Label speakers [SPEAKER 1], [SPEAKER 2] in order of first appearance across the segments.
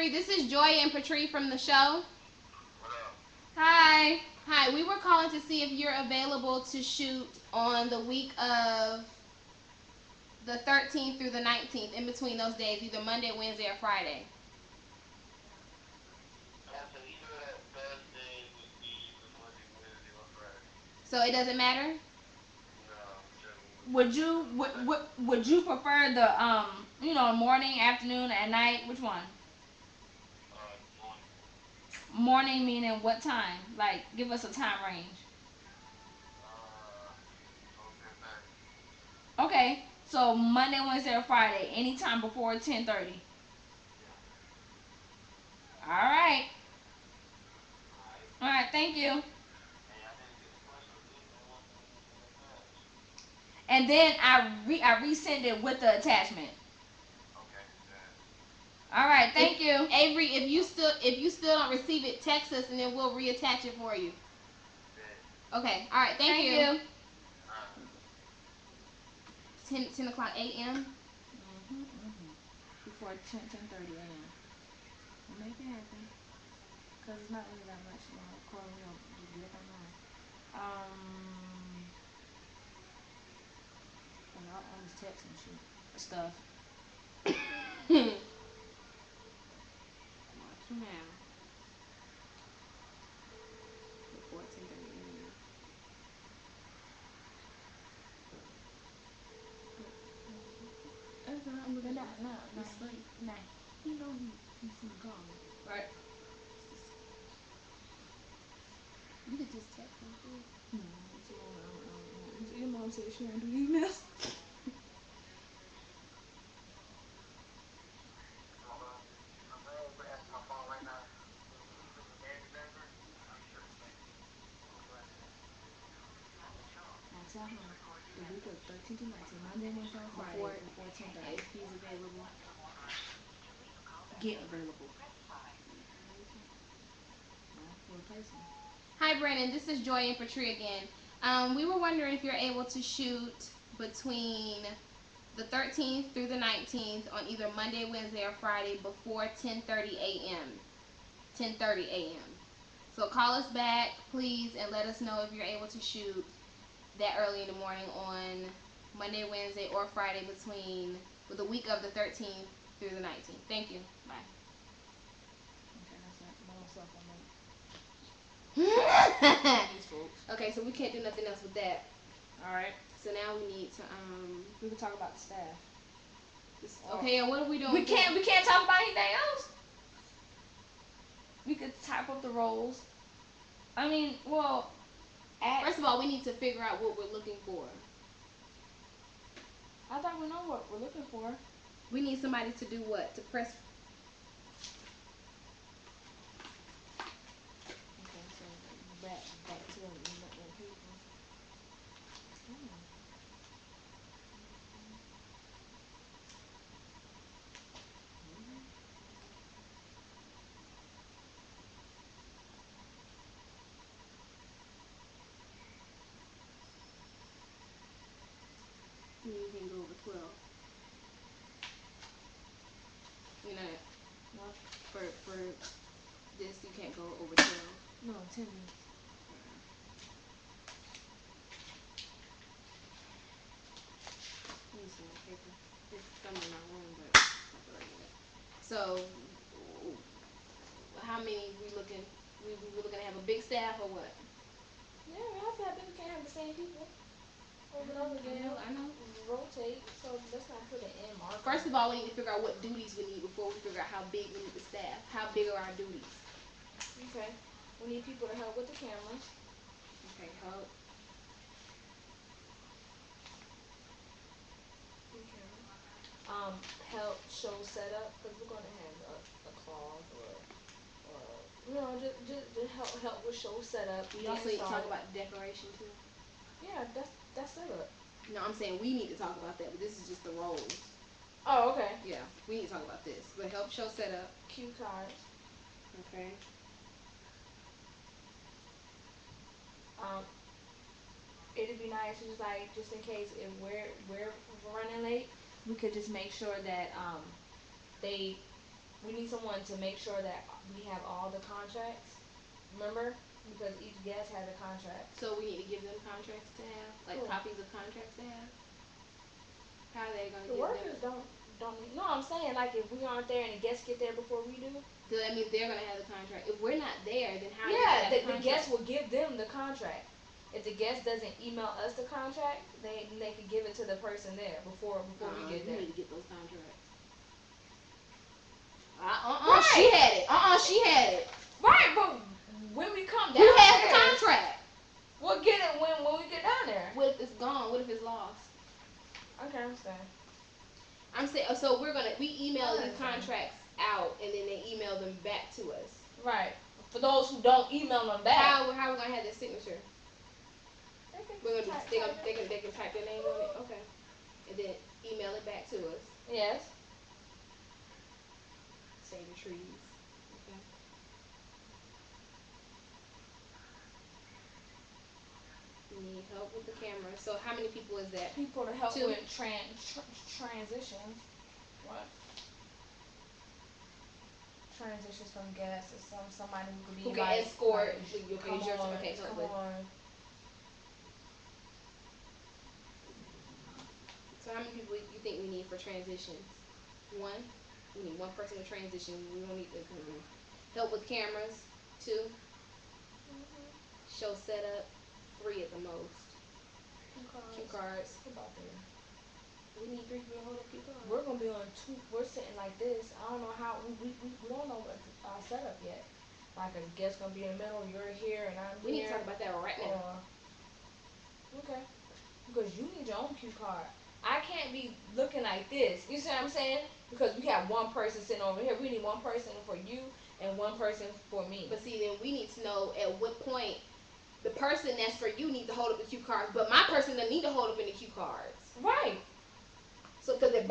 [SPEAKER 1] Patrie, this is Joy and Patrie from the show.
[SPEAKER 2] What up?
[SPEAKER 1] Hi. Hi, we were calling to see if you're available to shoot on the week of the 13th through the 19th, in between those days, either Monday, Wednesday, or Friday.
[SPEAKER 2] So either of that Thursday would be either Monday, Wednesday, or Friday.
[SPEAKER 1] So it doesn't matter?
[SPEAKER 2] No, whichever one
[SPEAKER 3] Would
[SPEAKER 2] you
[SPEAKER 3] you
[SPEAKER 2] want.
[SPEAKER 3] would you prefer the morning, afternoon, at night? Which one?
[SPEAKER 2] Morning.
[SPEAKER 3] Morning meaning what time? Like, give us a time range.
[SPEAKER 2] Before 10:30.
[SPEAKER 3] Okay, so Monday, Wednesday, or Friday, anytime before 10:30.
[SPEAKER 2] Yeah.
[SPEAKER 3] All right,
[SPEAKER 2] Alright.
[SPEAKER 3] all right. Thank you.
[SPEAKER 2] Hey, I didn't get the question again, man. What's the attach?
[SPEAKER 3] And then I resend it with the attachment.
[SPEAKER 2] Okay, bet.
[SPEAKER 3] All right,
[SPEAKER 1] If,
[SPEAKER 3] thank you.
[SPEAKER 1] Avery, if you still don't receive it, text us and then we'll reattach it for you.
[SPEAKER 2] Bet.
[SPEAKER 1] Okay. All right. Thank you.
[SPEAKER 2] Alright.
[SPEAKER 1] 10 o'clock a.m.
[SPEAKER 3] Before 10:30 a.m. We'll make it happen. Cause it's not really that much. Call just get up online. All this text and shit stuff.
[SPEAKER 1] Watch now. Before 10:30 a.m. That's not. I'm looking
[SPEAKER 3] But
[SPEAKER 1] at
[SPEAKER 3] no.
[SPEAKER 1] this slate.
[SPEAKER 3] Nah. He know he's from call.
[SPEAKER 1] Right. You could just text him too.
[SPEAKER 3] No, your mom said she don't do emails.
[SPEAKER 2] I'm over at my phone right now. He's in the Navy number. I'm sure it's like, oh, go ahead.
[SPEAKER 3] I tell him the week of 13 to 19, Monday, Wednesday, or Friday before 10:30. If he's available, get available. For a person.
[SPEAKER 1] Hi, Brandon. This is Joy and Patrie again. We were wondering if you're able to shoot between the 13th through the 19th on either Monday, Wednesday, or Friday before 10:30 a.m. 10:30 a.m. So call us back, please, and let us know if you're able to shoot that early in the morning on Monday, Wednesday, or Friday between the week of the 13th through the 19th. Thank you. Bye.
[SPEAKER 3] Okay, that's it. No cell phone. These folks.
[SPEAKER 1] Okay, so we can't do nothing else with that.
[SPEAKER 3] All right.
[SPEAKER 1] So now we need to
[SPEAKER 3] We can talk about the staff.
[SPEAKER 1] Okay, and what are we doing?
[SPEAKER 3] We can't talk about anything else. We could type up the roles. I mean, well,
[SPEAKER 1] first of all, we need to figure out what we're looking for.
[SPEAKER 3] I thought we know what we're looking for.
[SPEAKER 1] We need somebody to do what? To press.
[SPEAKER 3] Okay, so back to the people.
[SPEAKER 1] You can go over 12. You know,
[SPEAKER 3] What?
[SPEAKER 1] For this, you can't go over 12.
[SPEAKER 3] No, 10 minutes.
[SPEAKER 1] Let me see my paper. It's somewhere in my room, but so, how many we looking? We looking to have a big staff or what?
[SPEAKER 3] Yeah, we have to have people. Can't have the same people over and over again.
[SPEAKER 1] I know.
[SPEAKER 3] Rotate. So let's not put an end mark.
[SPEAKER 1] First of all, we need to figure out what duties we need before we figure out how big we need the staff. How big are our duties?
[SPEAKER 3] Okay. We need people to help with the cameras.
[SPEAKER 1] Okay, help.
[SPEAKER 3] Help show setup because we're gonna have a cloth or help with show setup.
[SPEAKER 1] We also need to talk about decoration too.
[SPEAKER 3] Yeah, that's setup.
[SPEAKER 1] No, I'm saying we need to talk about that, but this is just the roles.
[SPEAKER 3] Oh, okay.
[SPEAKER 1] Yeah, we need to talk about this. But help show setup.
[SPEAKER 3] Cue cards.
[SPEAKER 1] Okay.
[SPEAKER 3] It'd be nice just in case if we're running late, we could just make sure that they We need someone to make sure that we have all the contracts. Remember? Because each guest has a contract.
[SPEAKER 1] So we need to give them contracts to have, like
[SPEAKER 3] Cool.
[SPEAKER 1] copies of contracts to have. How are they gonna
[SPEAKER 3] The
[SPEAKER 1] give
[SPEAKER 3] workers
[SPEAKER 1] them?
[SPEAKER 3] don't need. No, I'm saying like if we aren't there and the guests get there before we do.
[SPEAKER 1] So that means they're gonna have the contract. If we're not there, then how are they
[SPEAKER 3] Yeah,
[SPEAKER 1] gonna have the
[SPEAKER 3] the
[SPEAKER 1] contract?
[SPEAKER 3] guest will give them the contract. If the guest doesn't email us the contract, they can give it to the person there before we get
[SPEAKER 1] You
[SPEAKER 3] there.
[SPEAKER 1] need to get those contracts. She had it. She had it.
[SPEAKER 3] Right, but when we come down
[SPEAKER 1] Who has the
[SPEAKER 3] there,
[SPEAKER 1] contract?
[SPEAKER 3] we'll get it when we get down there.
[SPEAKER 1] What if it's gone? What if it's lost?
[SPEAKER 3] Okay, I understand.
[SPEAKER 1] I'm saying, so we email
[SPEAKER 3] I
[SPEAKER 1] these contracts out, and then they email them back to us.
[SPEAKER 3] Right. For those who don't email them back.
[SPEAKER 1] How are we gonna have their signature? We're gonna they can type their name on it. Okay. And then email it back to us.
[SPEAKER 3] Yes.
[SPEAKER 1] Save the trees. Okay. We need help with the camera. So how many people is that?
[SPEAKER 3] People to help
[SPEAKER 1] 2?
[SPEAKER 3] with transitions. What? Transitions from guests to somebody who could be
[SPEAKER 1] Who can
[SPEAKER 3] like,
[SPEAKER 1] escort?
[SPEAKER 3] Like,
[SPEAKER 1] Come on. Okay,
[SPEAKER 3] come
[SPEAKER 1] help with.
[SPEAKER 3] on.
[SPEAKER 1] So how many people you think we need for transitions? 1? We need 1 person to transition. We don't need to help with cameras. 2. Show setup. 3 at the most. Cue cards.
[SPEAKER 3] About there.
[SPEAKER 1] We need 3 people to hold up cue cards.
[SPEAKER 3] We're gonna be on 2. We're sitting like this. I don't know how we don't know what our setup yet. Like a guest gonna be in the middle. You're here and I'm
[SPEAKER 1] We need
[SPEAKER 3] here.
[SPEAKER 1] to talk about that right now.
[SPEAKER 3] Okay. Because you need your own cue card. I can't be looking like this. You see what I'm saying? Because we have 1 person sitting over here. We need 1 person for you and 1 person for me.
[SPEAKER 1] But see, then we need to know at what point the person that's for you needs to hold up the cue cards, but my person doesn't need to hold up any cue cards.
[SPEAKER 3] Right.
[SPEAKER 1] So because it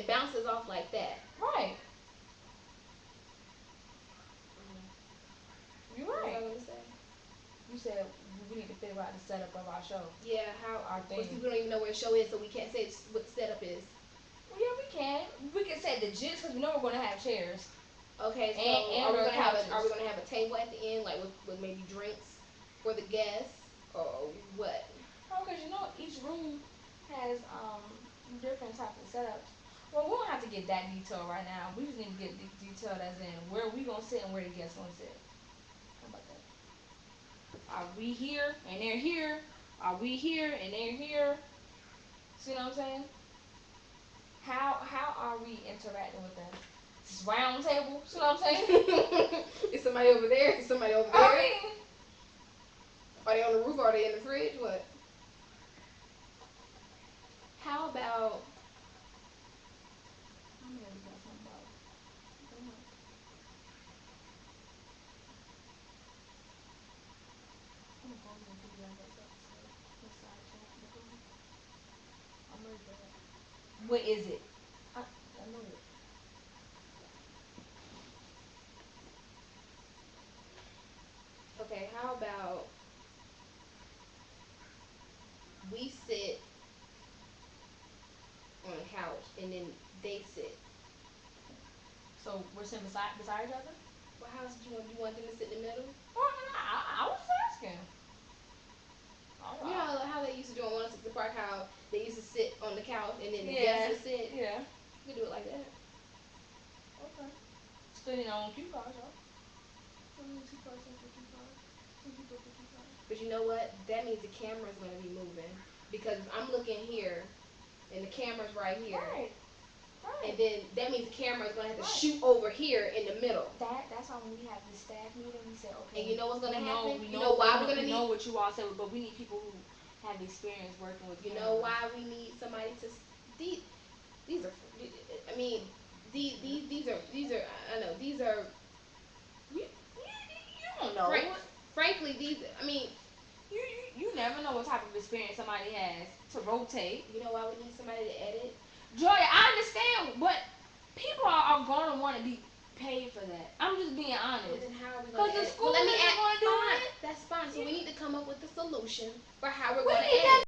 [SPEAKER 1] bounces off like that.
[SPEAKER 3] Right. You're
[SPEAKER 1] What was I
[SPEAKER 3] right.
[SPEAKER 1] gonna say?
[SPEAKER 3] You said we need to figure out the setup of our show.
[SPEAKER 1] Yeah, how
[SPEAKER 3] Our
[SPEAKER 1] but
[SPEAKER 3] thing.
[SPEAKER 1] see, we don't even know where the show is, so we can't say what the setup is.
[SPEAKER 3] Well, yeah, we can. We can say the gist because we know we're gonna have chairs.
[SPEAKER 1] Okay, so
[SPEAKER 3] And
[SPEAKER 1] are we
[SPEAKER 3] our
[SPEAKER 1] gonna have
[SPEAKER 3] couches.
[SPEAKER 1] a table at the end, like with maybe drinks for the guests, or what?
[SPEAKER 3] Oh, because you know each room has different types of setups. Well, we don't have to get that detailed right now. We just need to get detailed as in where we gonna sit and where the guests gonna sit. How about that? Are we here and they're here? Are we here and they're here? See what I'm saying? How are we interacting with them? This round table. See what I'm saying?
[SPEAKER 1] Is somebody over there? Is somebody over there?
[SPEAKER 3] I mean,
[SPEAKER 1] Are they on the roof? Or are they in the fridge? What? How about?
[SPEAKER 3] I'm gonna got something about. I'm gonna go and figure out what's up. What side chat? I'm ready for that. What is it? I know it.
[SPEAKER 1] Okay, how about we sit on a couch and then they sit?
[SPEAKER 3] So we're sitting beside each other?
[SPEAKER 1] Well, how did you want them to sit in the middle?
[SPEAKER 3] Well, I was asking.
[SPEAKER 1] You know how they used to do on 106 Park, how they used to sit on the couch and then the
[SPEAKER 3] Yeah.
[SPEAKER 1] guests would sit?
[SPEAKER 3] Yeah.
[SPEAKER 1] You could do it like that.
[SPEAKER 3] Okay. Still your own cue cards, y'all. Two cards, two cards. Two people for 2 cards.
[SPEAKER 1] But you know what? That means the camera's going to be moving. Because if I'm looking here and the camera's right here.
[SPEAKER 3] Right. Right.
[SPEAKER 1] And then that means the camera is going to have to
[SPEAKER 3] Right.
[SPEAKER 1] shoot over here in the middle.
[SPEAKER 3] That's why when we have the staff meeting, we say, okay.
[SPEAKER 1] And you know what's going to happen?
[SPEAKER 3] We
[SPEAKER 1] You know why we're going to
[SPEAKER 3] We
[SPEAKER 1] need?
[SPEAKER 3] know what you all said, but we need people who have experience working with
[SPEAKER 1] You
[SPEAKER 3] cameras.
[SPEAKER 1] know why we need somebody to? These are. I mean, these are. I know these are.
[SPEAKER 3] You don't know.
[SPEAKER 1] Frankly, these. I mean,
[SPEAKER 3] You never know what type of experience somebody has to rotate.
[SPEAKER 1] you know why we need somebody to edit?
[SPEAKER 3] Joy, I understand, but people are going to want to be paid for that. I'm just being honest.
[SPEAKER 1] Well, then how are we going to edit?
[SPEAKER 3] Because the school
[SPEAKER 1] Well, let me
[SPEAKER 3] isn't
[SPEAKER 1] add.
[SPEAKER 3] going to do
[SPEAKER 1] Fine,
[SPEAKER 3] it.
[SPEAKER 1] that's fine. So we need to come up with a solution for how we're
[SPEAKER 3] We
[SPEAKER 1] going to
[SPEAKER 3] need
[SPEAKER 1] edit.